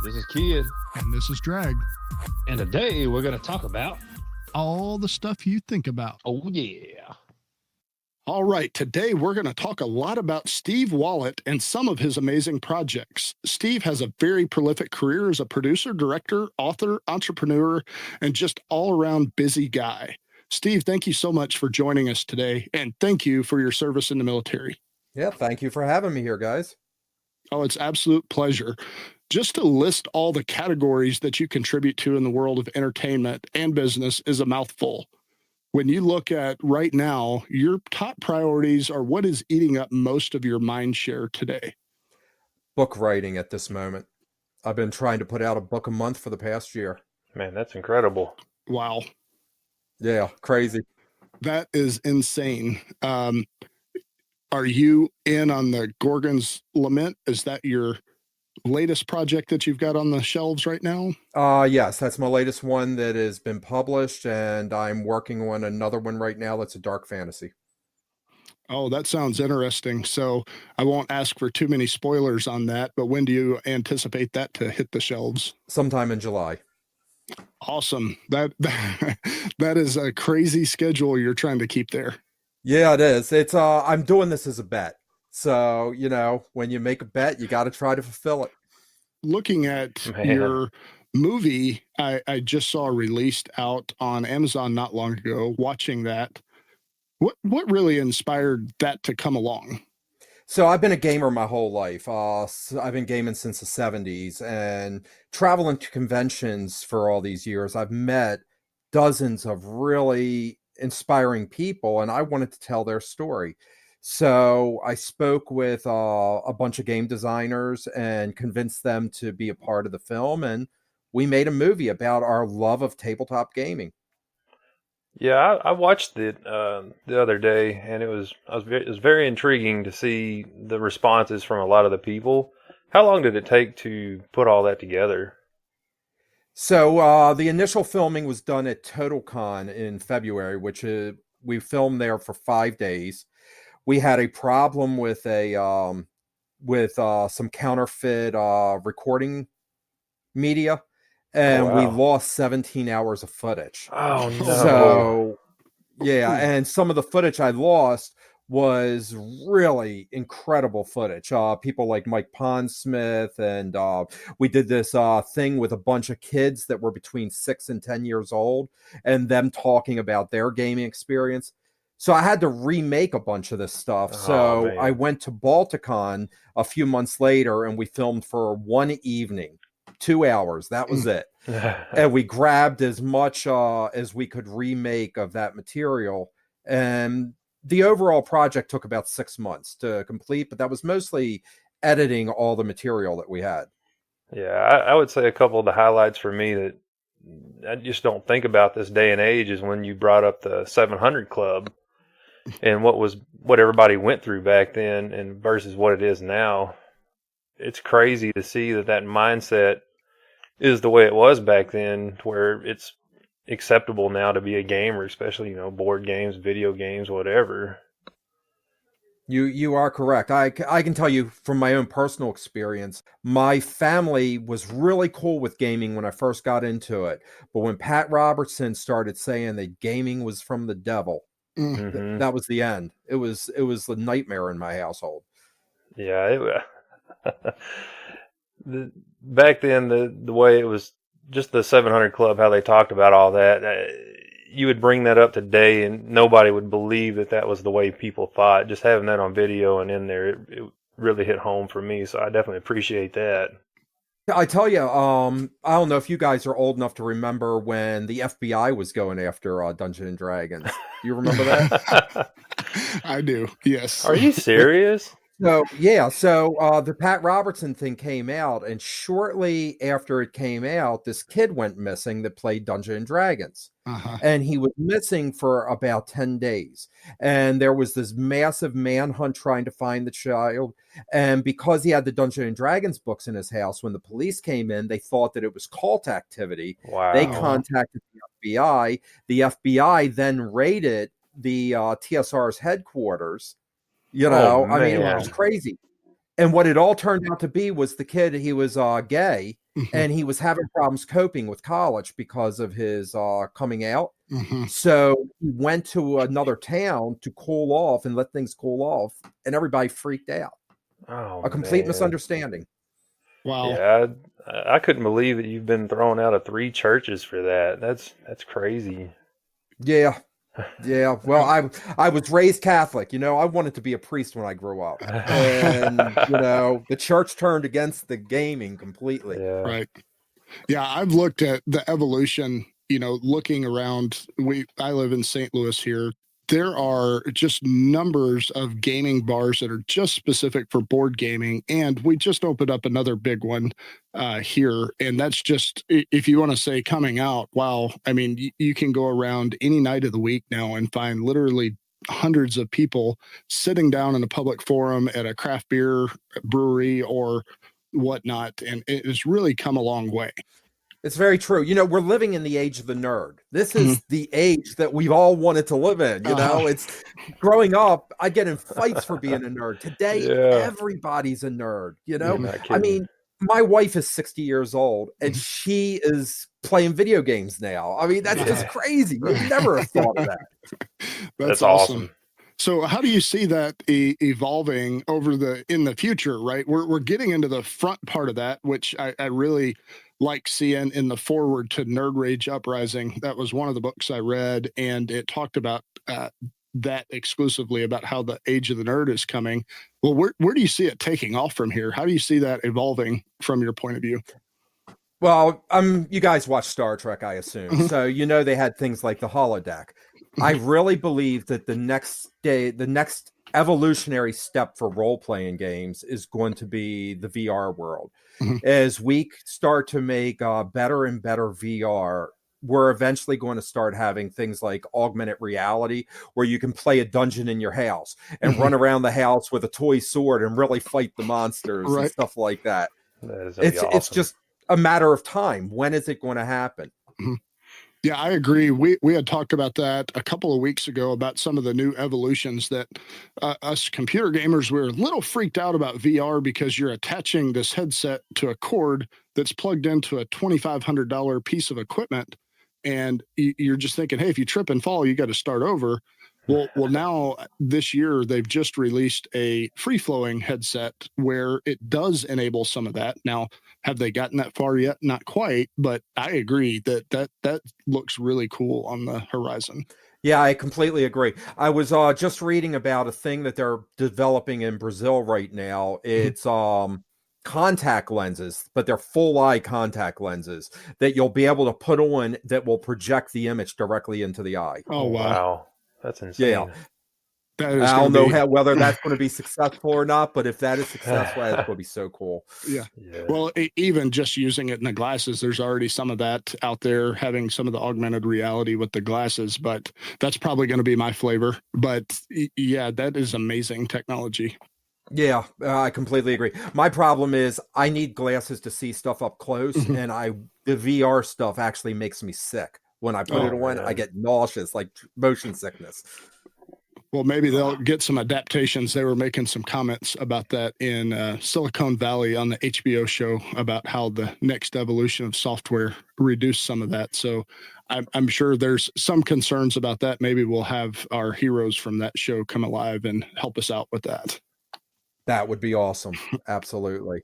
This is Kid. And this is Drag. And today we're going to talk about all the stuff you think about. Oh, yeah. All right. Today we're going to talk a lot about Steve Wollett and some of his amazing projects. Steve has a very prolific career as a producer, director, author, entrepreneur, and just all around busy guy. Steve, thank you so much for joining us today. And thank you for your service in the military. Yeah, thank you for having me here, guys. Oh, it's absolute pleasure. Just to list all the categories that you contribute to in the world of entertainment and business is a mouthful. When you look at right now, your top priorities are what is eating up most of your mind share today? Book writing at this moment. I've been trying to put out a book a month for the past year. Man, that's incredible. Wow. Yeah, crazy. That is insane. Are you in on the Gorgon's Lament? Is that your latest project that you've got on the shelves right now? Yes, that's my latest one that has been published, and I'm working on another one right now that's a dark fantasy. Oh, that sounds interesting. So I won't ask for too many spoilers on that, but when do you anticipate that to hit the shelves? Sometime in July. Awesome. That is a crazy schedule you're trying to keep there. Yeah, it is. It's I'm doing this as a bet. So, when you make a bet, you got to try to fulfill it. Looking at your movie, I just saw released out on Amazon not long ago, watching that. What really inspired that to come along? So I've been a gamer my whole life. I've been gaming since the 70s and traveling to conventions for all these years. I've met dozens of really inspiring people, and I wanted to tell their story. So I spoke with a bunch of game designers and convinced them to be a part of the film, and we made a movie about our love of tabletop gaming. Yeah, I watched it the other day, and it was very intriguing to see the responses from a lot of the people. How long did it take to put all that together? So the initial filming was done at TotalCon in February, which we filmed there for 5 days. We had a problem with some counterfeit recording media, and we lost 17 hours of footage. Oh, no. So, yeah, and some of the footage I lost was really incredible footage. People like Mike Pondsmith, and we did this thing with a bunch of kids that were between 6 and 10 years old, and them talking about their gaming experience. So I had to remake a bunch of this stuff. So I went to Balticon a few months later, and we filmed for one evening. 2 hours. That was it. And we grabbed as much as we could remake of that material. And the overall project took about 6 months to complete, but that was mostly editing all the material that we had. Yeah, I would say a couple of the highlights for me that I just don't think about this day and age is when you brought up the 700 Club and what everybody went through back then and versus what it is now. It's crazy to see that mindset is the way it was back then, where it's acceptable now to be a gamer, especially, board games, video games, whatever. You are correct. I can tell you from my own personal experience, my family was really cool with gaming when I first got into it. But when Pat Robertson started saying that gaming was from the devil, that was the end. It was the nightmare in my household. Yeah, back then, the way it was, just the 700 Club, how they talked about all that, you would bring that up today and nobody would believe that was the way people thought. Just having that on video and in there, it really hit home for me. So I definitely appreciate that. I tell you, I don't know if you guys are old enough to remember when the FBI was going after Dungeons and Dragons. Do you remember that? I do, yes. Are you serious? So, yeah, the Pat Robertson thing came out, and shortly after it came out, this kid went missing that played Dungeons and Dragons. And he was missing for about 10 days. And there was this massive manhunt trying to find the child. And because he had the Dungeons and Dragons books in his house, when the police came in, they thought that it was cult activity. Wow. They contacted the FBI. The FBI then raided the TSR's headquarters. It was crazy. And what it all turned out to be was the kid, he was gay, and he was having problems coping with college because of his coming out. Mm-hmm. So he went to another town to cool off and let things cool off, and everybody freaked out. Oh, A complete man. misunderstanding. Wow. Yeah, I couldn't believe that you've been thrown out of 3 churches for that. That's crazy. Yeah. Yeah. Well, I was raised Catholic. I wanted to be a priest when I grew up. And, the church turned against the gaming completely. Yeah. Right. Yeah, I've looked at the evolution, looking around. I live in St. Louis here. There are just numbers of gaming bars that are just specific for board gaming. And we just opened up another big one here. And that's just, if you want to say coming out, wow. I mean, you can go around any night of the week now and find literally hundreds of people sitting down in a public forum at a craft beer brewery or whatnot. And it has really come a long way. It's very true. We're living in the age of the nerd. This Mm-hmm. is the age that we've all wanted to live in. It's growing up, I get in fights for being a nerd. Today, everybody's a nerd. You're not I kidding. mean, my wife is 60 years old and she is playing video games now. I mean, that's just crazy. You'd never have thought of that. That's awesome. So how do you see that evolving in the future, right? We're getting into the front part of that, which I really like seeing in the forward to Nerd Rage Uprising. That was one of the books I read, and it talked about that exclusively, about how the age of the nerd is coming. Well, where do you see it taking off from here? How do you see that evolving from your point of view? Well, you guys watch Star Trek, I assume. So they had things like the holodeck. I really believe that the next evolutionary step for role-playing games is going to be the VR world. As we start to make better and better VR, we're eventually going to start having things like augmented reality, where you can play a dungeon in your house and run around the house with a toy sword and really fight the monsters and stuff like that. It's just a matter of time. When is it going to happen? Yeah, I agree. We had talked about that a couple of weeks ago, about some of the new evolutions that us computer gamers were a little freaked out about VR, because you're attaching this headset to a cord that's plugged into a $2,500 piece of equipment. And you're just thinking, hey, if you trip and fall, you got to start over. Well, now this year, they've just released a free-flowing headset where it does enable some of that. Now, have they gotten that far yet? Not quite, but I agree that looks really cool on the horizon. Yeah, I completely agree. I was just reading about a thing that they're developing in Brazil right now. It's contact lenses, but they're full eye contact lenses that you'll be able to put on that will project the image directly into the eye. Oh, wow. That's insane. Yeah. I don't know whether that's going to be successful or not, but if that is successful, that's going to be so cool. Yeah. Well, even just using it in the glasses, there's already some of that out there, having some of the augmented reality with the glasses, but that's probably going to be my flavor. But yeah, that is amazing technology. Yeah, I completely agree. My problem is I need glasses to see stuff up close, and the VR stuff actually makes me sick. When I put it on, I get nauseous, like motion sickness. Well, maybe they'll get some adaptations. They were making some comments about that in Silicon Valley on the HBO show, about how the next evolution of software reduced some of that. So I'm sure there's some concerns about that. Maybe we'll have our heroes from that show come alive and help us out with that. That would be awesome. Absolutely.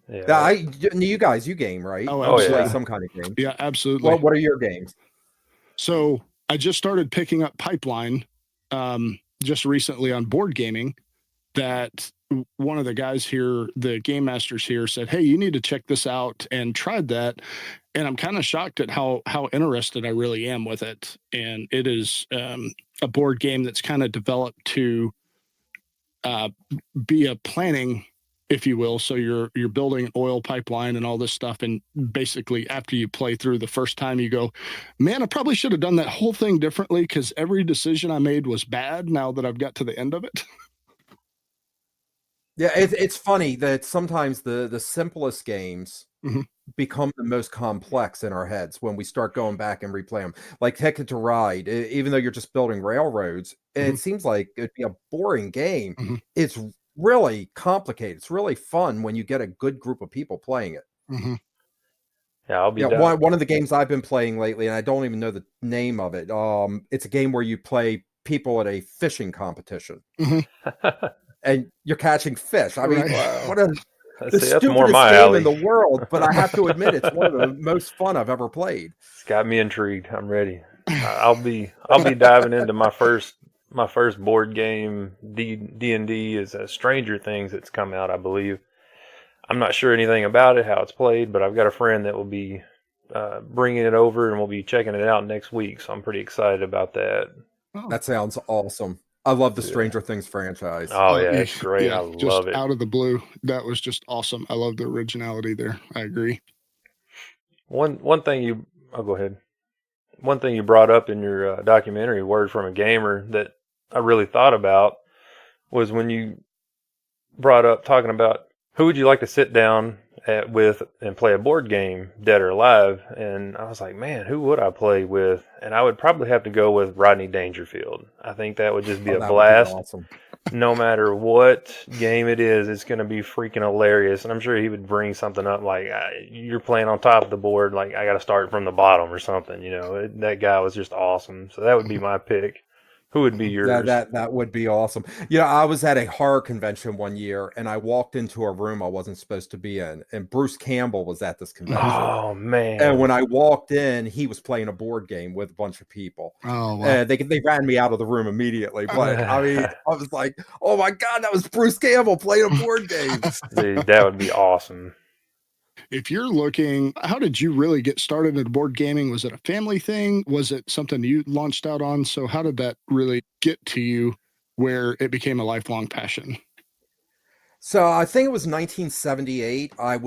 Yeah. You guys, you game, right? Oh, You play yeah. some kind of game. Yeah, absolutely. Well, what are your games? So I just started picking up Pipeline just recently on board gaming, that one of the guys here, the game masters here, said, hey, you need to check this out, and tried that. And I'm kind of shocked at how interested I really am with it. And it is a board game that's kind of developed to be a planning, if you will. So you're building an oil pipeline and all this stuff. And basically, after you play through the first time, you go, man, I probably should have done that whole thing differently, because every decision I made was bad now that I've got to the end of it. Yeah, it's funny that sometimes the simplest games become the most complex in our heads when we start going back and replay them. Like Ticket to Ride, even though you're just building railroads, it seems like it'd be a boring game. It's really complicated. It's really fun when you get a good group of people playing it. Yeah, I'll be Yeah, down. one of the games I've been playing lately, and I don't even know the name of it. It's a game where you play people at a fishing competition, and you're catching fish. I mean, Right. what a the See, that's more stupidest my game in alley. the world, but I have to admit it's one of the most fun I've ever played. It's got me intrigued. I'm ready. I'll be diving into my first board game. D&D is Stranger Things that's come out, I believe. I'm not sure anything about it, how it's played, but I've got a friend that will be bringing it over, and we'll be checking it out next week. So I'm pretty excited about that. Oh. That sounds awesome. I love the Yeah. Stranger Things franchise. Oh yeah, it's great. I Yeah, just love it. out of the blue. That was just awesome. I love the originality there. I agree. One thing you. I'll go ahead. One thing you brought up in your documentary, Word from a Gamer, that I really thought about was when you brought up talking about who would you like to sit down with and play a board game, dead or alive. And I was like, man, who would I play with? And I would probably have to go with Rodney Dangerfield. I think that would just be Oh, a that would be blast. awesome. No matter what game it is, it's going to be freaking hilarious. And I'm sure he would bring something up like, you're playing on top of the board, like I got to start from the bottom or something. That guy was just awesome. So that would be my pick. Who would be yours? That would be awesome. I was at a horror convention one year, and I walked into a room I wasn't supposed to be in, and Bruce Campbell was at this convention. Oh man! And when I walked in, he was playing a board game with a bunch of people. Oh, wow. They ran me out of the room immediately. But I mean, I was like, "Oh my god, that was Bruce Campbell playing a board game!" Dude, that would be awesome. If you're looking, how did you really get started in board gaming? Was it a family thing? Was it something you launched out on? So how did that really get to you where it became a lifelong passion? So I think it was 1978. I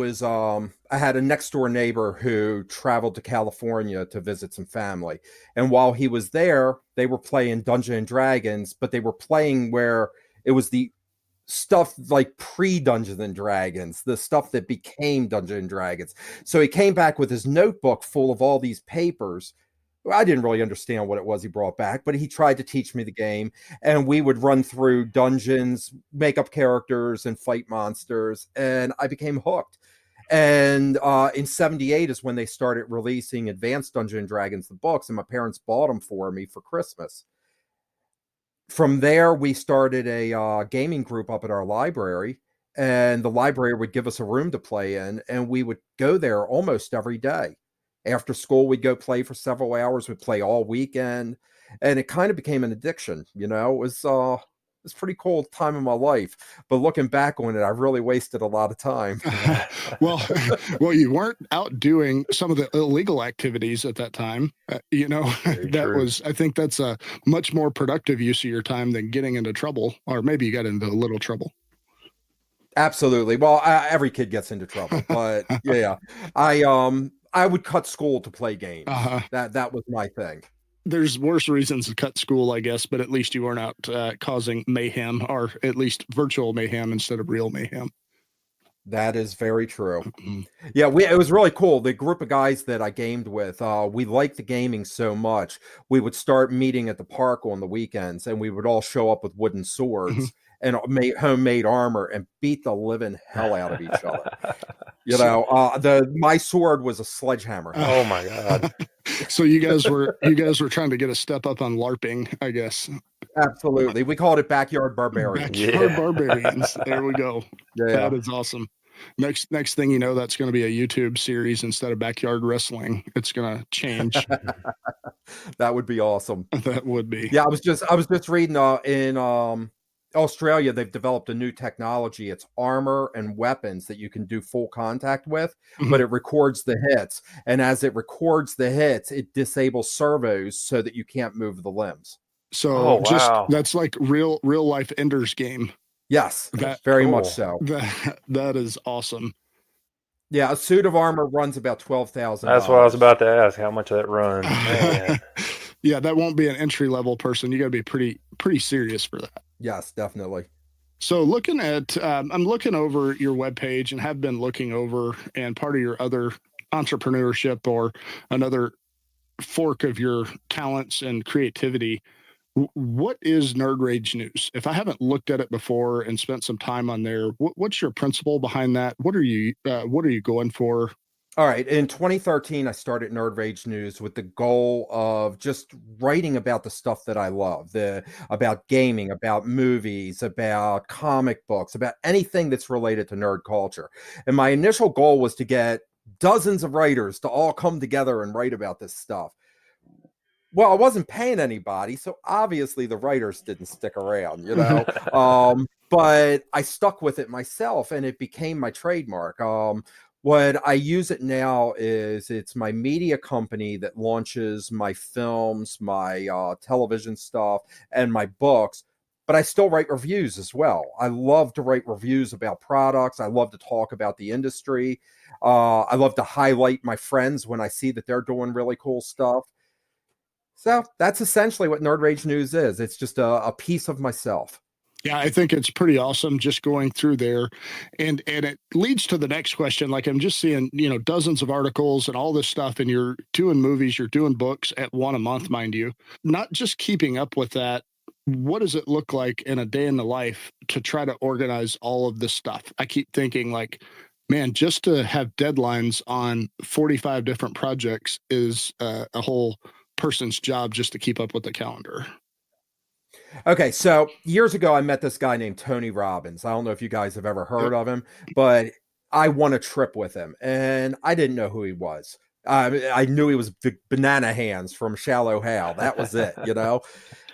had a next door neighbor who traveled to California to visit some family. And while he was there, they were playing Dungeons and Dragons, but they were playing where it was the stuff like pre-Dungeons and Dragons, the stuff that became Dungeons and Dragons. So he came back with his notebook full of all these papers. I didn't really understand what it was he brought back, but he tried to teach me the game, and we would run through dungeons, make up characters, and fight monsters, and I became hooked. And in 78 is when they started releasing Advanced Dungeons and Dragons, the books, and my parents bought them for me for Christmas. From there, we started a gaming group up at our library, and the library would give us a room to play in, and we would go there almost every day. After school, we'd go play for several hours. We'd play all weekend, and it kind of became an addiction. It was pretty cool time in my life. But looking back on it, I really wasted a lot of time. well, you weren't out doing some of the illegal activities at that time. I think that's a much more productive use of your time than getting into trouble, or maybe you got into a little trouble. Absolutely. Well, every kid gets into trouble, but yeah, I would cut school to play games. That was my thing. There's worse reasons to cut school, I guess, but at least you weren't out causing mayhem, or at least virtual mayhem instead of real mayhem. That is very true. Yeah, it was really cool. The group of guys that I gamed with, we liked the gaming so much. We would start meeting at the park on the weekends, and we would all show up with wooden swords and homemade armor and beat the living hell out of each other. My sword was a sledgehammer. Oh my god! So you guys were trying to get a step up on LARPing, I guess. Absolutely, we called it backyard barbarians. Backyard barbarians. There we go. Yeah. That is awesome. Next thing you know, that's going to be a YouTube series instead of backyard wrestling. It's going to change. That would be awesome. That would be. Yeah, I was just reading in Australia, they've developed a new technology. It's armor and weapons that you can do full contact with, but it records the hits. And as it records the hits, it disables servos so that you can't move the limbs. So that's like real life Ender's Game. Yes, very much so. That is awesome. Yeah, a suit of armor runs about $12,000. That's what I was about to ask. How much that runs? Man. Yeah, that won't be an entry level person. You got to be pretty serious for that. Yes, definitely. So looking at, I'm looking over your webpage and have been looking over, and part of your other entrepreneurship or another fork of your talents and creativity. What is Nerd Rage News? If I haven't looked at it before and spent some time on there, what's your principle behind that? What are you going for? All right. In 2013, I started Nerd Rage News with the goal of just writing about the stuff that I love, about gaming, about movies, about comic books, about anything that's related to nerd culture. And my initial goal was to get dozens of writers to all come together and write about this stuff. Well, I wasn't paying anybody, so obviously the writers didn't stick around, but I stuck with it myself, and it became my trademark. What I use it now is it's my media company that launches my films, my television stuff, and my books. But I still write reviews as well. I love to write reviews about products. I love to talk about the industry. I love to highlight my friends when I see that they're doing really cool stuff. So that's essentially what Nerd Rage News is. It's just a piece of myself. Yeah, I think it's pretty awesome just going through there. And it leads to the next question. Like I'm just seeing, dozens of articles and all this stuff, and you're doing movies, you're doing books at one a month, mind you. Not just keeping up with that. What does it look like in a day in the life to try to organize all of this stuff? I keep thinking like, man, just to have deadlines on 45 different projects is a whole person's job just to keep up with the calendar. Okay, so years ago, I met this guy named Tony Robbins. I don't know if you guys have ever heard of him, but I won a trip with him, and I didn't know who he was. I knew he was Banana Hands from Shallow Hal. That was it,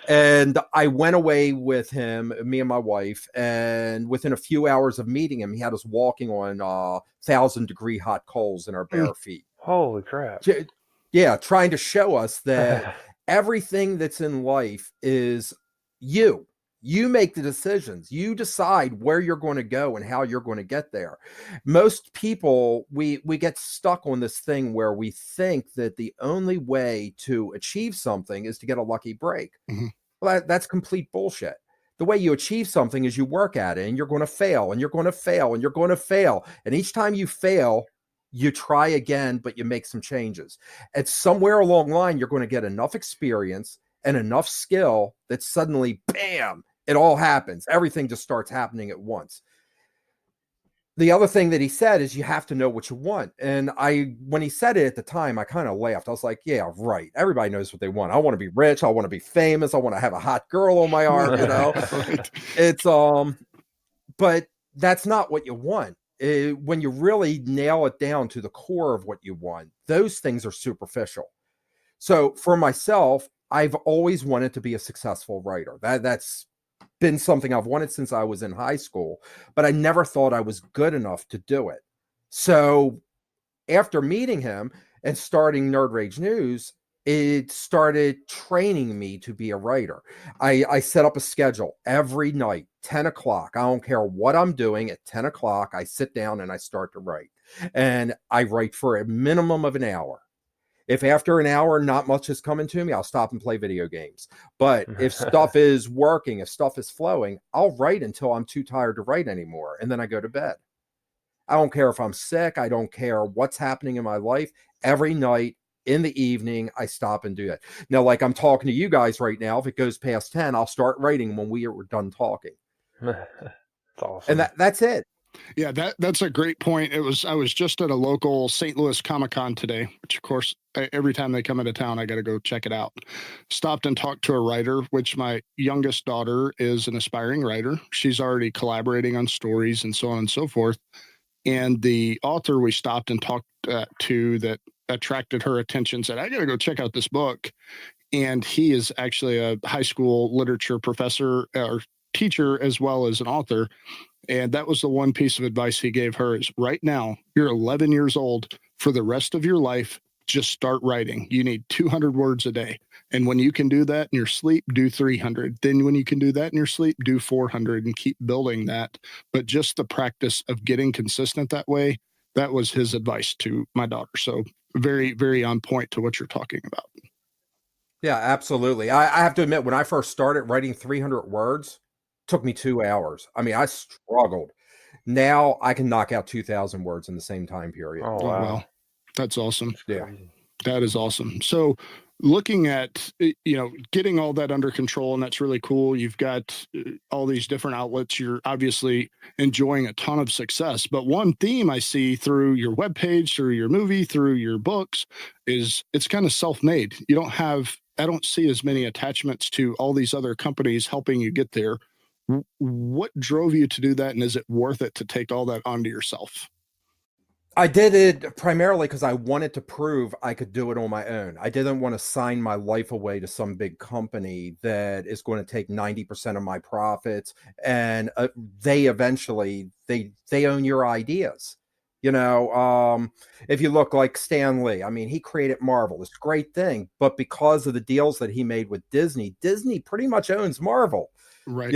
And I went away with him, me and my wife, and within a few hours of meeting him, he had us walking on 1,000-degree hot coals in our bare feet. Holy crap. Yeah, trying to show us that everything that's in life is you. You make the decisions. You decide where you're going to go and how you're going to get there. Most people, we get stuck on this thing where we think that the only way to achieve something is to get a lucky break. Mm-hmm. Well, that's complete bullshit. The way you achieve something is you work at it, and you're going to fail, and you're going to fail, and you're going to fail. And each time you fail, you try again, but you make some changes. And somewhere along the line, you're going to get enough experience and enough skill that suddenly, bam, it all happens. Everything just starts happening at once. The other thing that he said is you have to know what you want. And when he said it at the time, I kind of laughed. I was like, yeah, right. Everybody knows what they want. I want to be rich. I want to be famous. I want to have a hot girl on my arm, Right. It's, but that's not what you want. When you really nail it down to the core of what you want, those things are superficial. So for myself, I've always wanted to be a successful writer. That's been something I've wanted since I was in high school, but I never thought I was good enough to do it. So after meeting him and starting Nerd Rage News, it started training me to be a writer. I set up a schedule every night, 10 o'clock. I don't care what I'm doing. At 10 o'clock, I sit down and I start to write. And I write for a minimum of an hour. If after an hour, not much is coming to me, I'll stop and play video games. But if stuff is working, if stuff is flowing, I'll write until I'm too tired to write anymore. And then I go to bed. I don't care if I'm sick. I don't care what's happening in my life. Every night in the evening, I stop and do that. Now, like I'm talking to you guys right now, if it goes past 10, I'll start writing when we are done talking. That's awesome. And that's it. Yeah, that's a great point. I was just at a local St. Louis Comic-Con today, which of course every time they come into town, I got to go check it out. Stopped and talked to a writer, which my youngest daughter is an aspiring writer. She's already collaborating on stories and so on and so forth. And the author we stopped and talked to that attracted her attention said, I got to go check out this book. And he is actually a high school literature professor or teacher as well as an author. And that was the one piece of advice he gave her is right now, you're 11 years old. For the rest of your life, just start writing. You need 200 words a day. And when you can do that in your sleep, do 300. Then when you can do that in your sleep, do 400 and keep building that. But just the practice of getting consistent that way, that was his advice to my daughter. So very, very on point to what you're talking about. Yeah, absolutely. I have to admit, when I first started writing 300 words, took me 2 hours. I mean, I struggled. Now I can knock out 2,000 words in the same time period. Oh, wow. That's awesome. Yeah. That is awesome. So looking at, getting all that under control, and that's really cool. You've got all these different outlets. You're obviously enjoying a ton of success. But one theme I see through your webpage, through your movie, through your books is it's kind of self-made. I don't see as many attachments to all these other companies helping you get there. What drove you to do that? And is it worth it to take all that onto yourself? I did it primarily because I wanted to prove I could do it on my own. I didn't want to sign my life away to some big company that is going to take 90% of my profits, and they eventually they own your ideas. If you look like Stan Lee, I mean, he created Marvel, this great thing, but because of the deals that he made with Disney pretty much owns Marvel. Right.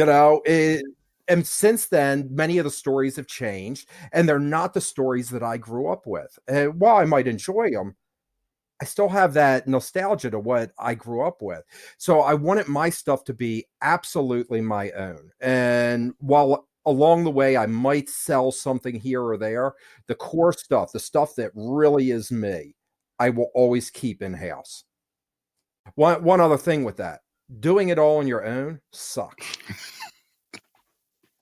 And since then, many of the stories have changed, and they're not the stories that I grew up with. And while I might enjoy them, I still have that nostalgia to what I grew up with. So I wanted my stuff to be absolutely my own. And while along the way, I might sell something here or there, the core stuff, the stuff that really is me, I will always keep in-house. One other thing with that, doing it all on your own sucks.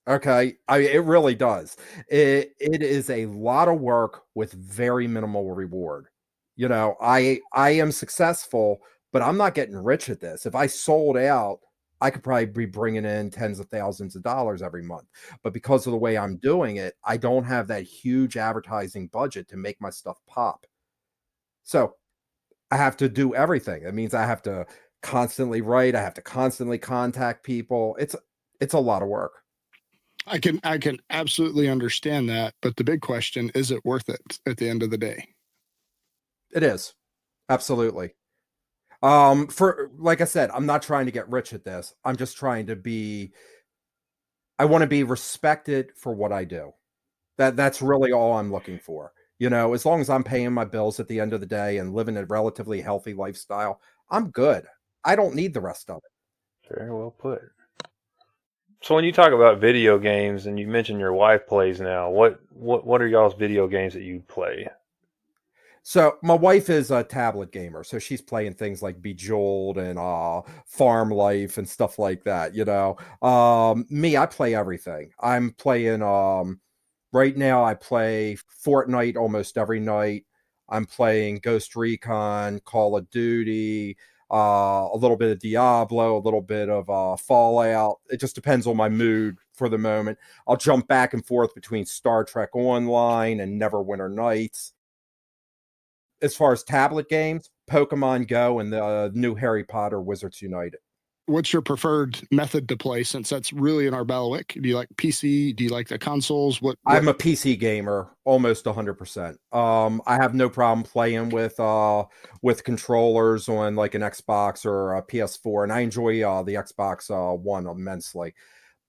Okay, it really does. It is a lot of work with very minimal reward. I am successful, but I'm not getting rich at this. If I sold out, I could probably be bringing in tens of thousands of dollars every month. But because of the way I'm doing it, I don't have that huge advertising budget to make my stuff pop. So I have to do everything. That means I have to constantly write. I have to constantly contact people. It's a lot of work. I can absolutely understand that, but the big question, is it worth it at the end of the day? It is. Absolutely. Like I said, I'm not trying to get rich at this. I'm just trying to I want to be respected for what I do. That's really all I'm looking for. As long as I'm paying my bills at the end of the day and living a relatively healthy lifestyle, I'm good. I don't need the rest of it. Very well put. So when you talk about video games and you mentioned your wife plays now, what are y'all's video games that you play? So my wife is a tablet gamer, so she's playing things like Bejeweled and Farm Life and stuff like that. Me, I play everything. I'm playing right now. I play Fortnite almost every night. I'm playing Ghost Recon, Call of Duty, a little bit of Diablo, a little bit of Fallout. It just depends on my mood for the moment. I'll jump back and forth between Star Trek Online and Neverwinter Nights. As far as tablet games, Pokemon Go and the new Harry Potter Wizards United. What's your preferred method to play, since that's really in our bailiwick? Do you like PC? Do you like the consoles? What? I'm a PC gamer, almost 100%. I have no problem playing with controllers on like an Xbox or a PS4, and I enjoy the Xbox One immensely.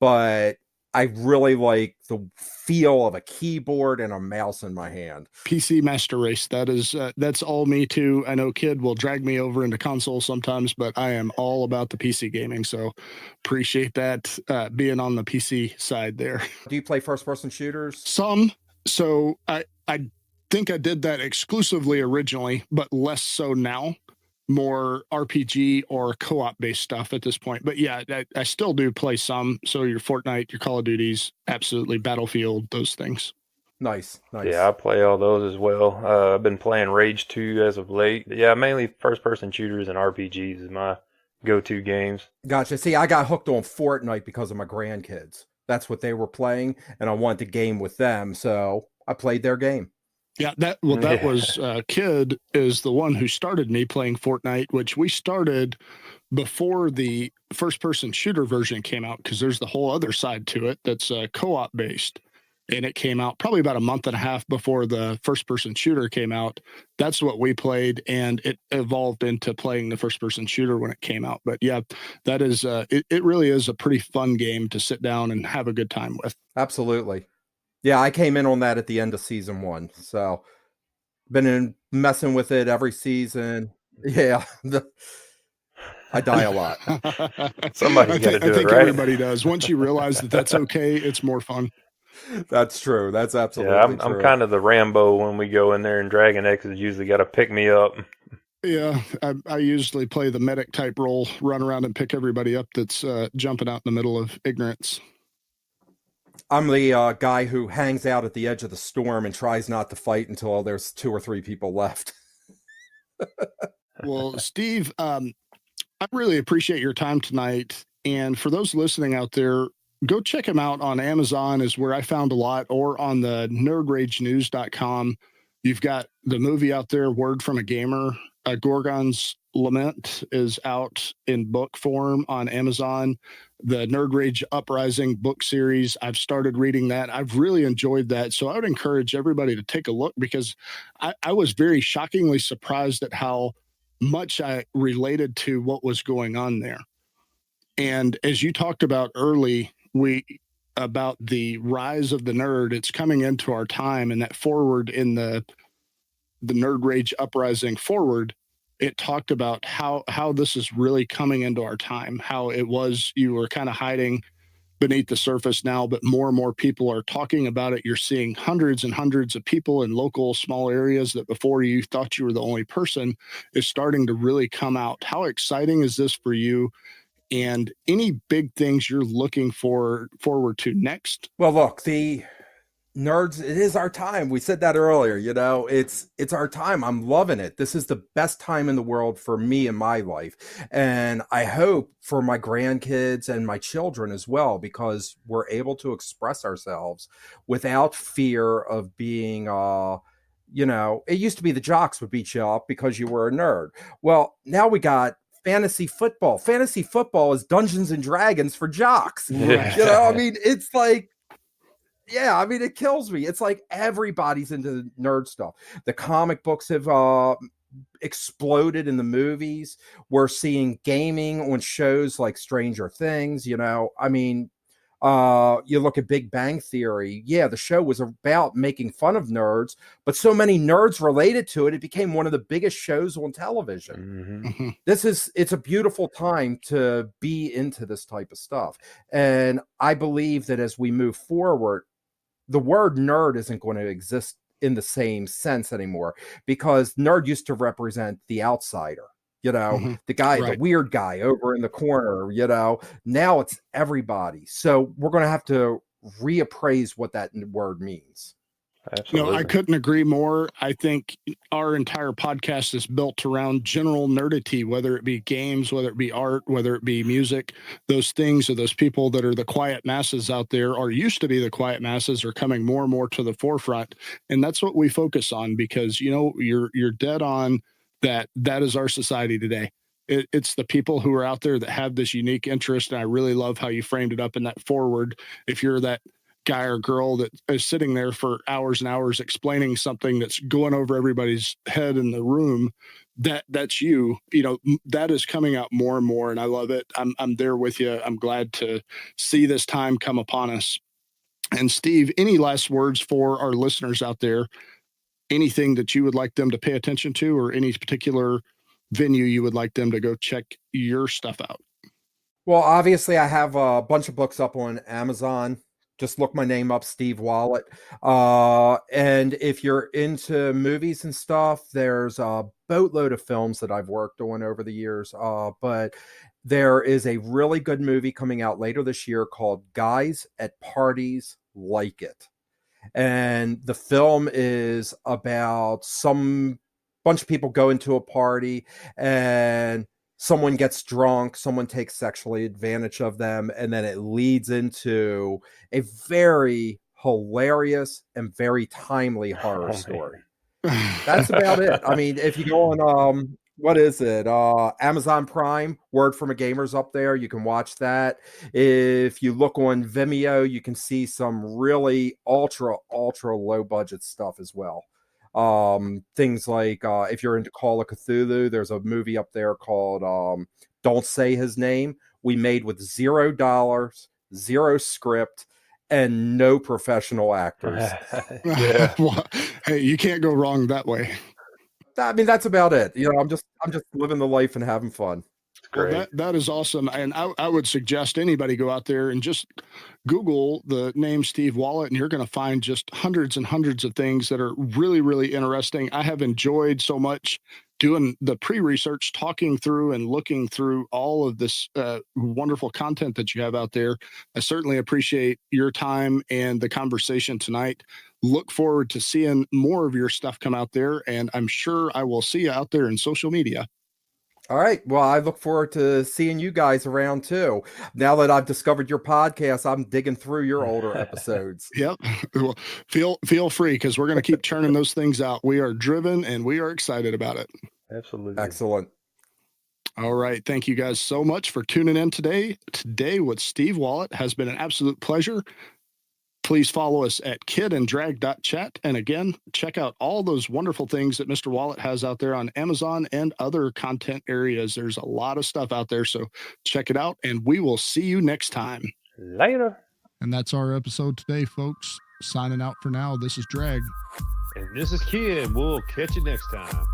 But I really like the feel of a keyboard and a mouse in my hand. PC master race. That's all me too. I know Kid will drag me over into console sometimes, but I am all about the PC gaming. So appreciate that being on the PC side there. Do you play first-person shooters? Some. So I think I did that exclusively originally, but less so now. More RPG or co-op based stuff at this point. But yeah, I still do play some. So your Fortnite, your Call of Duties, absolutely, Battlefield, those things. Nice. Yeah, I play all those as well. I've been playing Rage 2 as of late. Yeah, mainly first-person shooters and RPGs is my go-to games. Gotcha. See, I got hooked on Fortnite because of my grandkids. That's what they were playing, and I wanted to game with them, so I played their game. Yeah, that was Kid is the one who started me playing Fortnite, which we started before the first-person shooter version came out, because there's the whole other side to it that's co-op based, and it came out probably about a month and a half before the first-person shooter came out. That's what we played, and it evolved into playing the first-person shooter when it came out. But yeah, that is it really is a pretty fun game to sit down and have a good time with. Absolutely. Yeah, I came in on that at the end of season 1, so been messing with it every season. Yeah, I die a lot. Somebody's got to do it, right? I think everybody does. Once you realize that that's okay, it's more fun. That's true. That's absolutely true. I'm kind of the Rambo when we go in there, and Dragon X has usually got to pick me up. Yeah, I usually play the medic type role, run around and pick everybody up that's jumping out in the middle of ignorance. I'm the guy who hangs out at the edge of the storm and tries not to fight until there's 2 or 3 people left. Well, Steve, I really appreciate your time tonight. And for those listening out there, go check him out on Amazon is where I found a lot, or on the nerdragenews.com. You've got the movie out there, Word from a Gamer. Gorgon's Lament is out in book form on Amazon. The Nerd Rage Uprising book series, I've started reading that. I've really enjoyed that. So I would encourage everybody to take a look, because I was very shockingly surprised at how much I related to what was going on there. And as you talked about early, about the rise of the nerd, it's coming into our time, and that forward in the Nerd Rage Uprising forward, it talked about how this is really coming into our time, how it was you were kind of hiding beneath the surface now, but more and more people are talking about it. You're seeing hundreds and hundreds of people in local small areas that before you thought you were the only person is starting to really come out. How exciting is this for you? And any big things you're looking forward to next? Well, look, the nerds, it is our time. We said that earlier, it's our time. I'm loving it. This is the best time in the world for me in my life, and I hope for my grandkids and my children as well, because we're able to express ourselves without fear of being it used to be the jocks would beat you up because you were a nerd. Well, now we got fantasy football. Fantasy football is Dungeons and Dragons for jocks. Yeah. I mean, it's like, yeah, I mean, it kills me. It's like everybody's into nerd stuff. The comic books have exploded in the movies. We're seeing gaming on shows like Stranger Things. I mean, you look at Big Bang Theory. Yeah, the show was about making fun of nerds, but so many nerds related to it, it became one of the biggest shows on television. Mm-hmm. It's a beautiful time to be into this type of stuff. And I believe that as we move forward, the word nerd isn't going to exist in the same sense anymore, because nerd used to represent the outsider, the guy, Right. the weird guy over in the corner, now it's everybody. So we're going to have to reappraise what that word means. Absolutely. No, I couldn't agree more. I think our entire podcast is built around general nerdity, whether it be games, whether it be art, whether it be music. Those things, or those people that are the quiet masses out there, or used to be the quiet masses, are coming more and more to the forefront. And that's what we focus on, because you're dead on that. That is our society today. It's the people who are out there that have this unique interest. And I really love how you framed it up in that forward. If you're that guy or girl that is sitting there for hours and hours explaining something that's going over everybody's head in the room, that's you. That is coming out more and more, and I love it. I'm there with you. I'm glad to see this time come upon us. And Steve, any last words for our listeners out there? Anything that you would like them to pay attention to, or any particular venue you would like them to go check your stuff out? Well, obviously I have a bunch of books up on Amazon. Just look my name up, Steve Wollett. And if you're into movies and stuff, there's a boatload of films that I've worked on over the years. But there is a really good movie coming out later this year called Guys at Parties Like It. And the film is about some bunch of people go into a party, and someone gets drunk, someone takes sexually advantage of them, and then it leads into a very hilarious and very timely horror story. That's about it. I mean, if you go on what is it? Amazon Prime, Word from a Gamer's up there. You can watch that. If you look on Vimeo, you can see some really ultra low budget stuff as well. Things like if you're into Call of Cthulhu, there's a movie up there called Don't Say His Name. We made with $0, zero script, and no professional actors. Yeah. Well, hey, you can't go wrong that way. I mean, that's about it. I'm just living the life and having fun. Great. Well, that is awesome. And I would suggest anybody go out there and just Google the name Steve Wollett, and you're going to find just hundreds and hundreds of things that are really, really interesting. I have enjoyed so much doing the pre-research, talking through and looking through all of this wonderful content that you have out there. I certainly appreciate your time and the conversation tonight. Look forward to seeing more of your stuff come out there, and I'm sure I will see you out there in social media. All right. Well, I look forward to seeing you guys around too. Now that I've discovered your podcast, I'm digging through your older episodes. Yep. Well, feel free, because we're going to keep churning those things out. We are driven and we are excited about it. Absolutely. Excellent. All right. Thank you guys so much for tuning in today. Today with Steve Wollett has been an absolute pleasure. Please follow us at kidanddrag.chat. And again, check out all those wonderful things that Mr. Wollett has out there on Amazon and other content areas. There's a lot of stuff out there, so check it out, and we will see you next time. Later. And that's our episode today, folks. Signing out for now. This is Drag. And this is Kid. We'll catch you next time.